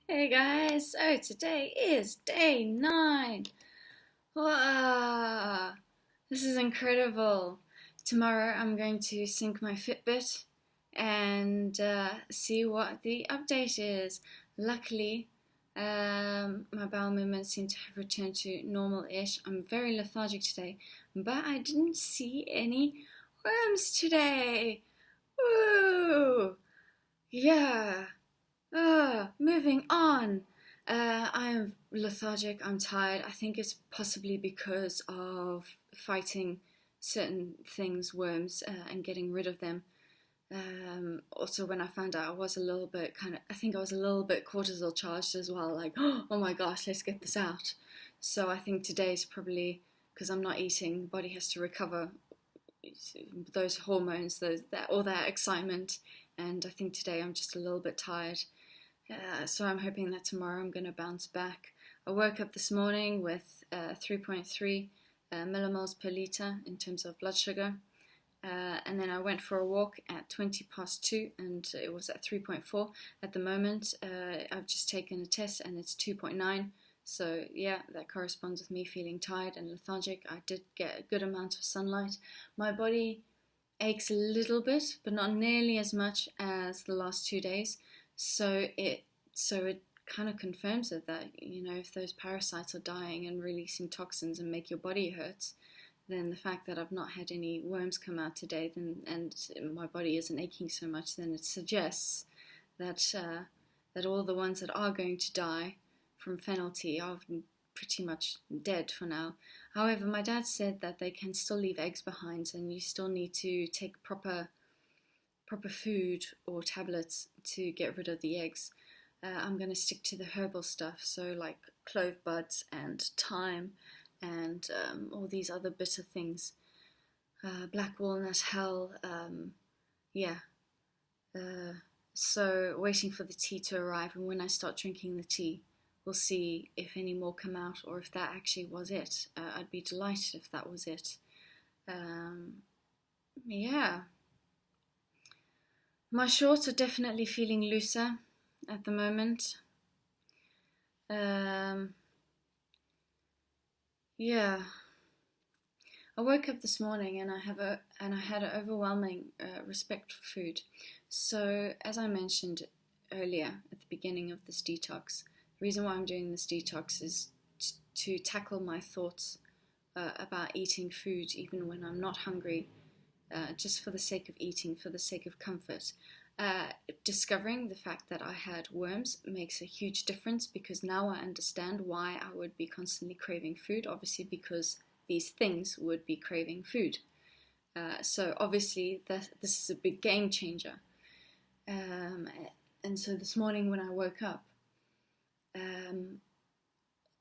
Hey guys, so today is day 9. Wow, this is incredible. Tomorrow I'm going to sync my Fitbit and see what the update is. Luckily, my bowel movements seem to have returned to normal-ish. I'm very lethargic today, but I didn't see any worms today. Woo! Yeah. Moving on. I'm lethargic, I'm tired. I think it's possibly because of fighting certain things, worms, and getting rid of them. Also, when I found out I was a little bit I think I was a little bit cortisol charged as well, like, oh my gosh, let's get this out. So I think today's probably because I'm not eating, the body has to recover those hormones, all that excitement, and I think today I'm just a little bit tired. So I'm hoping that tomorrow I'm going to bounce back. I woke up this morning with 3.3 millimoles per litre in terms of blood sugar. And then I went for a walk at 20 past 2 and it was at 3.4. At the moment, I've just taken a test and it's 2.9. So yeah, that corresponds with me feeling tired and lethargic. I did get a good amount of sunlight. My body aches a little bit, but not nearly as much as the last 2 days. So it kind of confirms it that if those parasites are dying and releasing toxins and make your body hurt, then the fact that I've not had any worms come out today, and my body isn't aching so much, then it suggests that all the ones that are going to die from penalty are pretty much dead for now. However, my dad said that they can still leave eggs behind, and you still need to take proper food or tablets to get rid of the eggs. I'm going to stick to the herbal stuff, so like clove buds and thyme and all these other bitter things. Black walnut, hell, yeah. So waiting for the tea to arrive, and when I start drinking the tea, we'll see if any more come out or if that actually was it. I'd be delighted if that was it. Yeah. My shorts are definitely feeling looser at the moment. Yeah. I woke up this morning and I had an overwhelming respect for food. So as I mentioned earlier at the beginning of this detox, the reason why I'm doing this detox is to tackle my thoughts about eating food even when I'm not hungry, just for the sake of eating, for the sake of comfort. Discovering the fact that I had worms makes a huge difference because now I understand why I would be constantly craving food, obviously because these things would be craving food. So obviously this is a big game changer. And so this morning when I woke up,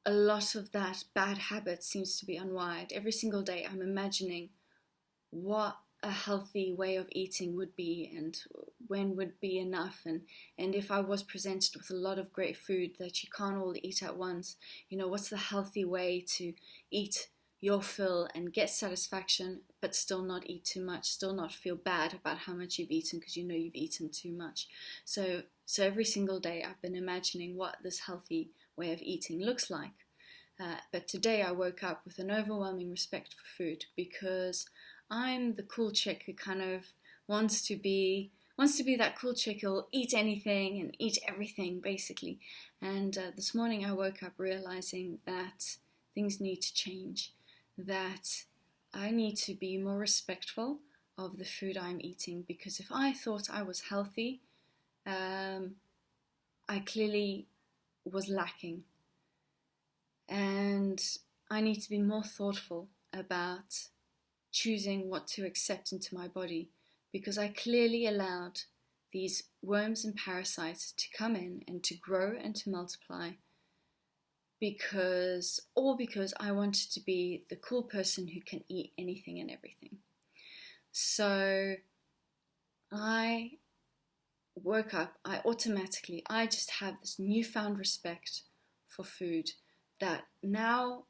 a lot of that bad habit seems to be unwired. Every single day I'm imagining what a healthy way of eating would be and when would be enough, and if I was presented with a lot of great food that you can't all eat at once, what's the healthy way to eat your fill and get satisfaction but still not eat too much, still not feel bad about how much you've eaten because you've eaten too much. So every single day I've been imagining what this healthy way of eating looks like. But today I woke up with an overwhelming respect for food because I'm the cool chick who kind of wants to be that cool chick who'll eat anything and eat everything basically. And this morning I woke up realizing that things need to change, that I need to be more respectful of the food I'm eating, because if I thought I was healthy, I clearly was lacking. And I need to be more thoughtful about choosing what to accept into my body, because I clearly allowed these worms and parasites to come in and to grow and to multiply because I wanted to be the cool person who can eat anything and everything. So I woke up, I just have this newfound respect for food that now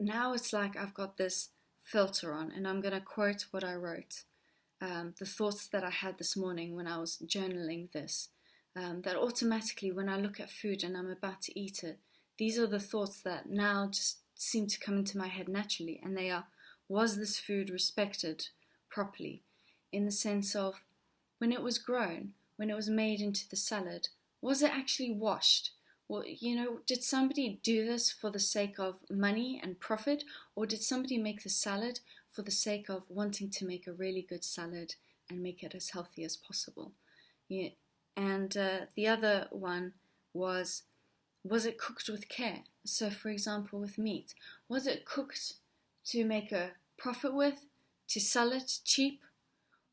it's like I've got this filter on, and I'm going to quote what I wrote, the thoughts that I had this morning when I was journaling this. that automatically when I look at food and I'm about to eat it, these are the thoughts that now just seem to come into my head naturally, and they are, was this food respected properly? In the sense of, when it was grown, when it was made into the salad, was it actually washed? Well, did somebody do this for the sake of money and profit, or did somebody make the salad for the sake of wanting to make a really good salad and make it as healthy as possible? Yeah. And the other one was it cooked with care? So, for example, with meat, was it cooked to make a profit with, to sell it cheap?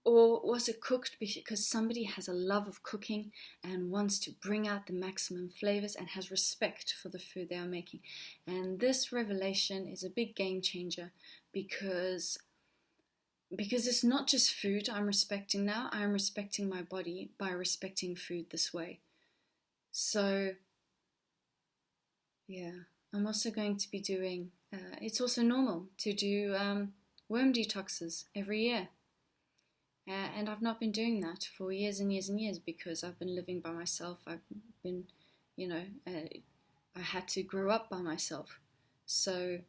Or was it cooked because somebody has a love of cooking and wants to bring out the maximum flavors and has respect for the food they are making? And this revelation is a big game changer because it's not just food I'm respecting now. I'm respecting my body by respecting food this way. So, yeah, I'm also going to be doing, it's also normal to do worm detoxes every year. And I've not been doing that for years and years and years because I've been living by myself. I've been, I had to grow up by myself. So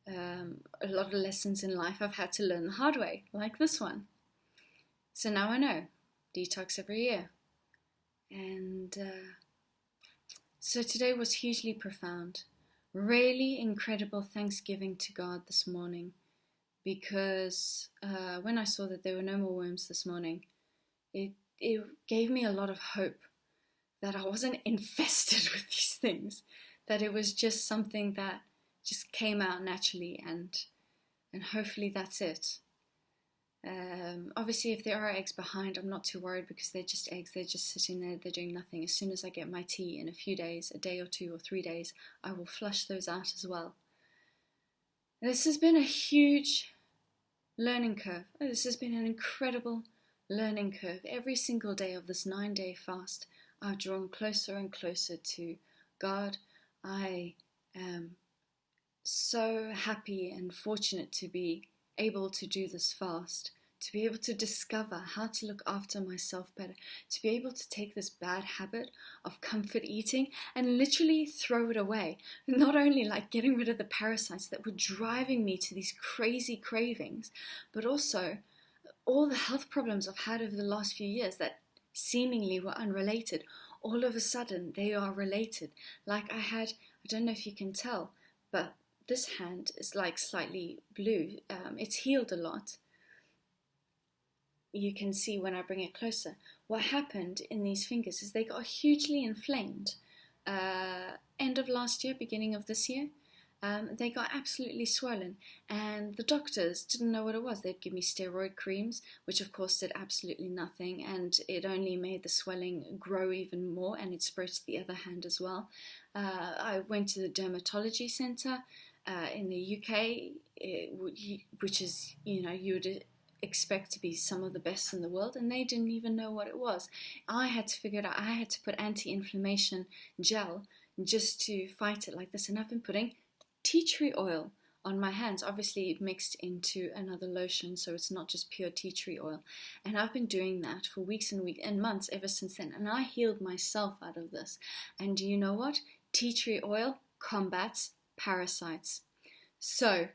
a lot of lessons in life I've had to learn the hard way, like this one. So now I know, detox every year. And so today was hugely profound. Really incredible thanksgiving to God this morning. Because when I saw that there were no more worms this morning, it gave me a lot of hope that I wasn't infested with these things, that it was just something that just came out naturally, and hopefully that's it. Obviously, if there are eggs behind, I'm not too worried because they're just eggs. They're just sitting there. They're doing nothing. As soon as I get my tea in a few days, a day or 2 or 3 days, I will flush those out as well. This has been a huge learning curve. This has been an incredible learning curve. Every single day of this 9-day fast, I've drawn closer and closer to God. I am so happy and fortunate to be able to do this fast, to be able to discover how to look after myself better, to be able to take this bad habit of comfort eating and literally throw it away. Not only like getting rid of the parasites that were driving me to these crazy cravings, but also all the health problems I've had over the last few years that seemingly were unrelated. All of a sudden, they are related. Like I don't know if you can tell, but this hand is like slightly blue. It's healed a lot. You can see when I bring it closer. What happened in these fingers is they got hugely inflamed. End of last year, beginning of this year, they got absolutely swollen, and the doctors didn't know what it was. They'd give me steroid creams, which of course did absolutely nothing, and it only made the swelling grow even more, and it spread to the other hand as well. I went to the dermatology centre in the UK, which is, you would expect to be some of the best in the world, and they didn't even know what it was. I had to figure it out. I had to put anti-inflammation gel just to fight it like this, and I've been putting tea tree oil on my hands, obviously mixed into another lotion, so it's not just pure tea tree oil. And I've been doing that for weeks and weeks and months ever since then, and I healed myself out of this. And do you know what? Tea tree oil combats parasites. So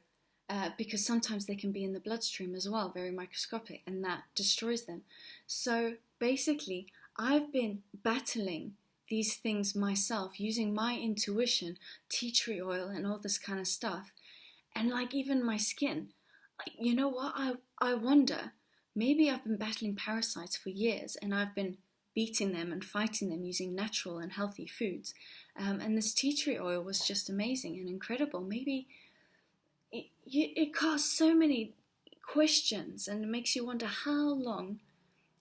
because sometimes they can be in the bloodstream as well, very microscopic, and that destroys them. So basically, I've been battling these things myself, using my intuition, tea tree oil and all this kind of stuff. And like even my skin, you know what, I wonder, maybe I've been battling parasites for years and I've been beating them and fighting them using natural and healthy foods. And this tea tree oil was just amazing and incredible. Maybe it casts so many questions and it makes you wonder, how long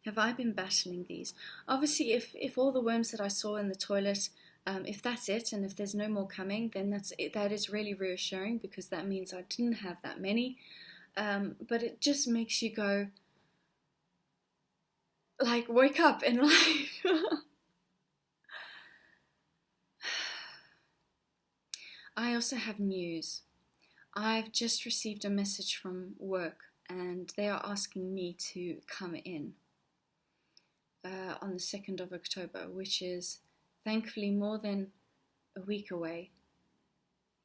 have I been battling these? Obviously, if all the worms that I saw in the toilet, if that's it, and if there's no more coming, then that is really reassuring, because that means I didn't have that many. But it just makes you go, like, wake up in life. I also have news. I've just received a message from work, and they are asking me to come in. on the 2nd of October, which is thankfully more than a week away.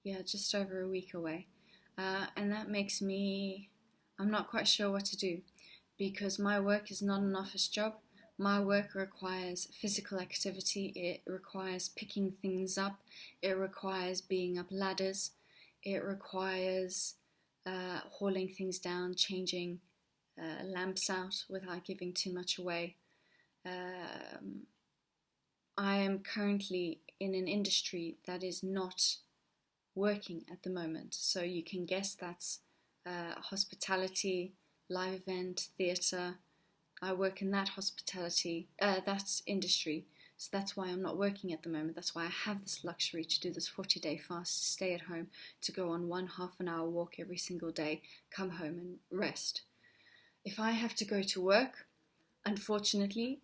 Yeah, just over a week away. And that makes me, I'm not quite sure what to do, because my work is not an office job. My work requires physical activity. It requires picking things up. It requires being up ladders. It requires hauling things down, changing lamps out without giving too much away. I am currently in an industry that is not working at the moment. So you can guess that's hospitality, live event, theatre. I work in that that industry. So that's why I'm not working at the moment. That's why I have this luxury to do this 40-day fast, to stay at home, to go on 1 half-an-hour walk every single day, come home and rest. If I have to go to work, unfortunately,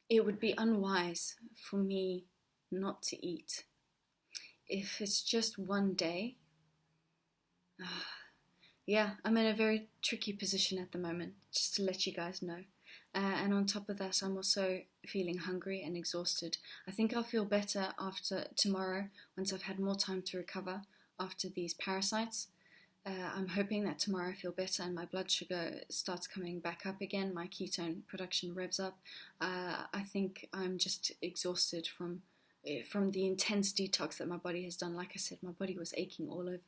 it would be unwise for me not to eat. If it's just one day, yeah, I'm in a very tricky position at the moment, just to let you guys know. And on top of that, I'm also feeling hungry and exhausted. I think I'll feel better after tomorrow, once I've had more time to recover after these parasites. I'm hoping that tomorrow I feel better and my blood sugar starts coming back up again, my ketone production revs up. I think I'm just exhausted from the intense detox that my body has done. Like I said, my body was aching all over.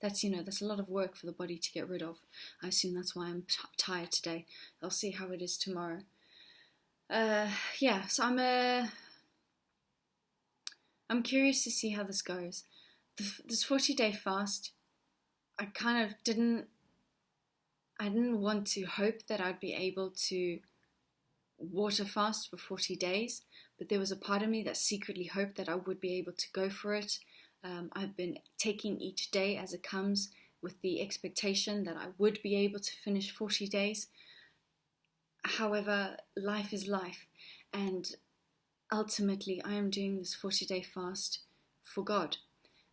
That's a lot of work for the body to get rid of. I assume that's why I'm tired today. I'll see how it is tomorrow. So I'm curious to see how this goes. This 40-day fast, I didn't want to hope that I'd be able to water fast for 40 days, but there was a part of me that secretly hoped that I would be able to go for it. I've been taking each day as it comes with the expectation that I would be able to finish 40 days. However, life is life, and ultimately I am doing this 40-day fast for God.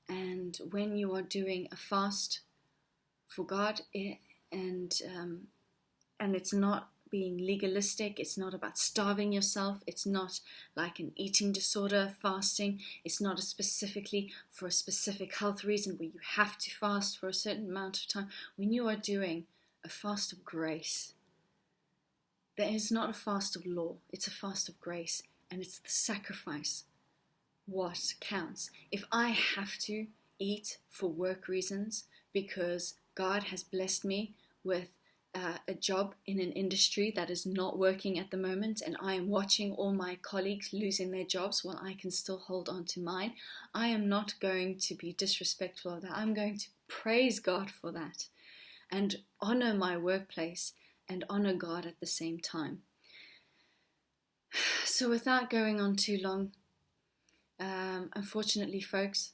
And when you are doing a fast for God, and it's not being legalistic, it's not about starving yourself, it's not like an eating disorder fasting, it's not specifically for a specific health reason where you have to fast for a certain amount of time. When you are doing a fast of grace, there is not a fast of law, it's a fast of grace, and it's the sacrifice what counts. If I have to eat for work reasons because God has blessed me with a job in an industry that is not working at the moment, and I am watching all my colleagues losing their jobs while I can still hold on to mine, I am not going to be disrespectful of that. I'm going to praise God for that and honor my workplace and honor God at the same time. So without going on too long, unfortunately, folks,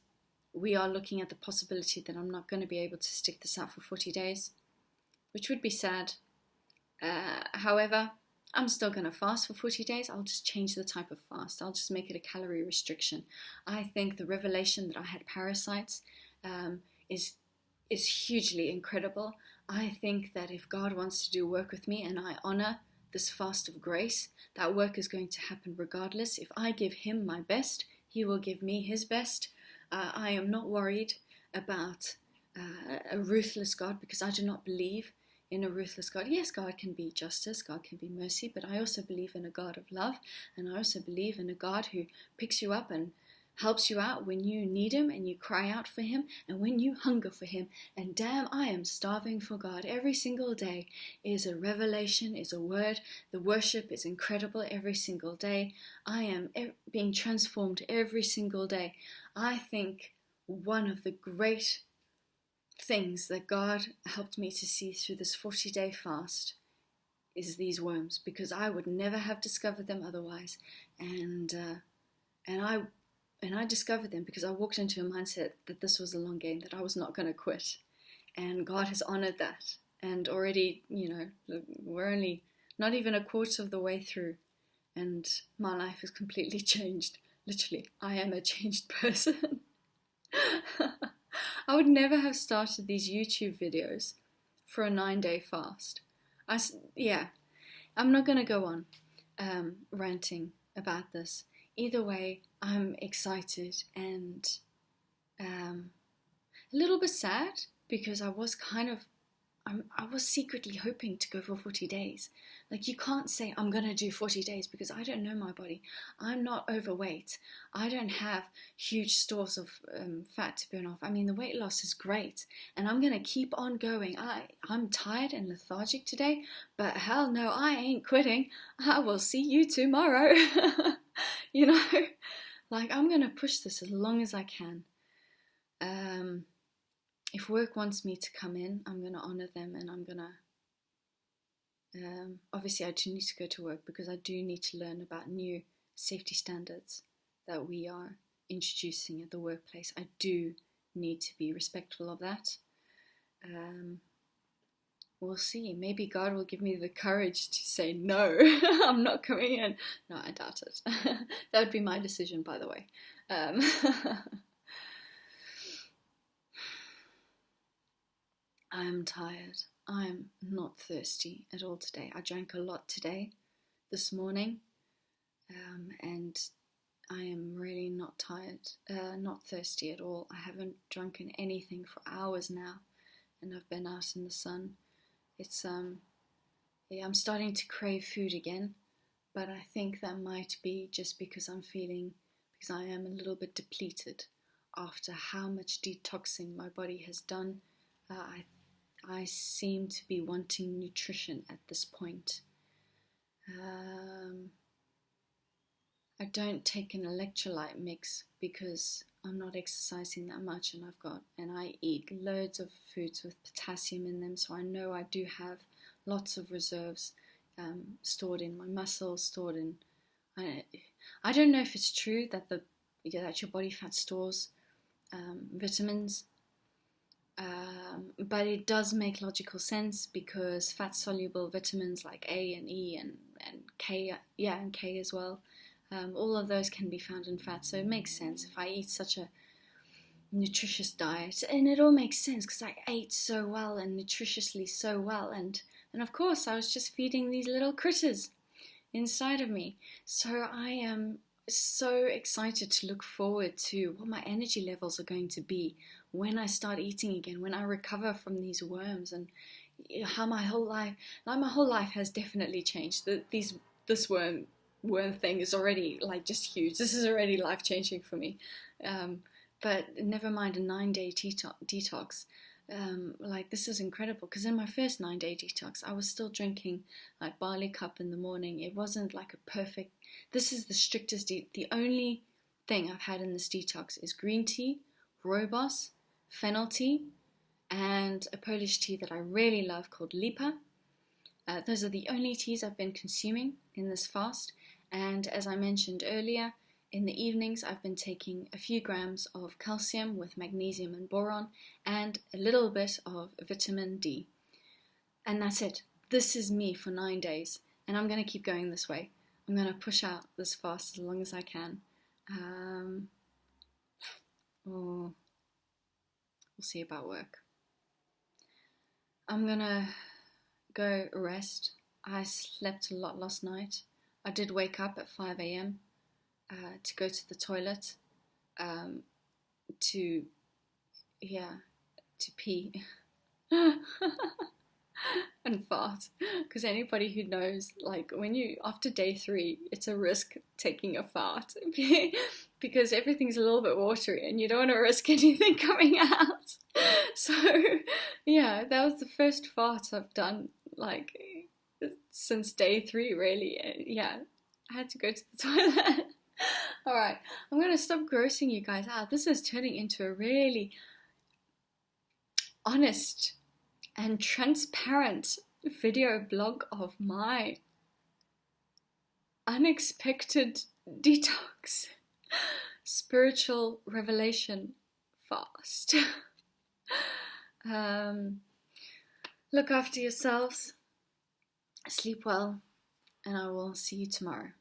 we are looking at the possibility that I'm not going to be able to stick this out for 40 days, which would be sad. However, I'm still going to fast for 40 days. I'll just change the type of fast. I'll just make it a calorie restriction. I think the revelation that I had parasites is hugely incredible. I think that if God wants to do work with me and I honor this fast of grace, that work is going to happen regardless. If I give Him my best, He will give me His best. I am not worried about a ruthless God, because I do not believe in a ruthless God. Yes, God can be justice, God can be mercy, but I also believe in a God of love, and I also believe in a God who picks you up and helps you out when you need Him and you cry out for Him and when you hunger for Him. And damn, I am starving for God. Every single day is a revelation, is a word. The worship is incredible every single day. I am being transformed every single day. I think one of the great things that God helped me to see through this 40-day fast is these worms, because I would never have discovered them otherwise. And I discovered them because I walked into a mindset that this was a long game, that I was not going to quit. And God has honored that. And already, we're only not even a quarter of the way through. And my life has completely changed. Literally, I am a changed person. I would never have started these YouTube videos for a 9-day fast. Yeah, I'm not going to go on ranting about this. Either way, I'm excited and a little bit sad because I was secretly hoping to go for 40 days. Like, you can't say I'm going to do 40 days because I don't know my body. I'm not overweight. I don't have huge stores of fat to burn off. I mean, the weight loss is great and I'm going to keep on going. I'm tired and lethargic today, but hell no, I ain't quitting. I will see you tomorrow. You know, like, I'm going to push this as long as I can. If work wants me to come in, I'm going to honor them, and I'm going to, obviously I do need to go to work because I do need to learn about new safety standards that we are introducing at the workplace. I do need to be respectful of that. We'll see. Maybe God will give me the courage to say, no, I'm not coming in. No, I doubt it. That would be my decision, by the way. I'm tired. I'm not thirsty at all today. I drank a lot this morning, and I am really not tired, not thirsty at all. I haven't drunken anything for hours now, and I've been out in the sun. It's, yeah, I'm starting to crave food again, but I think that might be just because because I am a little bit depleted after how much detoxing my body has done. I seem to be wanting nutrition at this point. I don't take an electrolyte mix because I'm not exercising that much, and I eat loads of foods with potassium in them, so I know I do have lots of reserves stored in my muscles, stored in. I don't know if it's true that that your body fat stores vitamins. But it does make logical sense because fat-soluble vitamins like A and E and K, and K as well, all of those can be found in fat, so it makes sense if I eat such a nutritious diet, and it all makes sense because I ate so well and nutritiously so well, and of course I was just feeding these little critters inside of me. So I am so excited to look forward to what my energy levels are going to be when I start eating again, when I recover from these worms, and how my whole life has definitely changed. This worm thing is already like just huge. This is already life-changing for me. But never mind a 9-day detox. Like, this is incredible because in my first 9-day detox, I was still drinking like barley cup in the morning. It wasn't like a perfect. This is the strictest. The only thing I've had in this detox is green tea, rooibos, fennel tea, and a Polish tea that I really love called Lipa. Those are the only teas I've been consuming in this fast. And as I mentioned earlier, in the evenings I've been taking a few grams of calcium with magnesium and boron and a little bit of vitamin D. And that's it. This is me for 9 days. And I'm going to keep going this way. I'm going to push out this fast as long as I can. We'll see about work. I'm going to go rest. I slept a lot last night. I did wake up at 5 a.m. To go to the toilet, to pee and fart. Because anybody who knows, like, after day 3, it's a risk taking a fart because everything's a little bit watery and you don't want to risk anything coming out. So yeah, that was the first fart I've done like since day 3, really. Yeah, I had to go to the toilet. Alright, I'm going to stop grossing you guys out. This is turning into a really honest and transparent video blog of my unexpected detox spiritual revelation fast. Look after yourselves, sleep well, and I will see you tomorrow.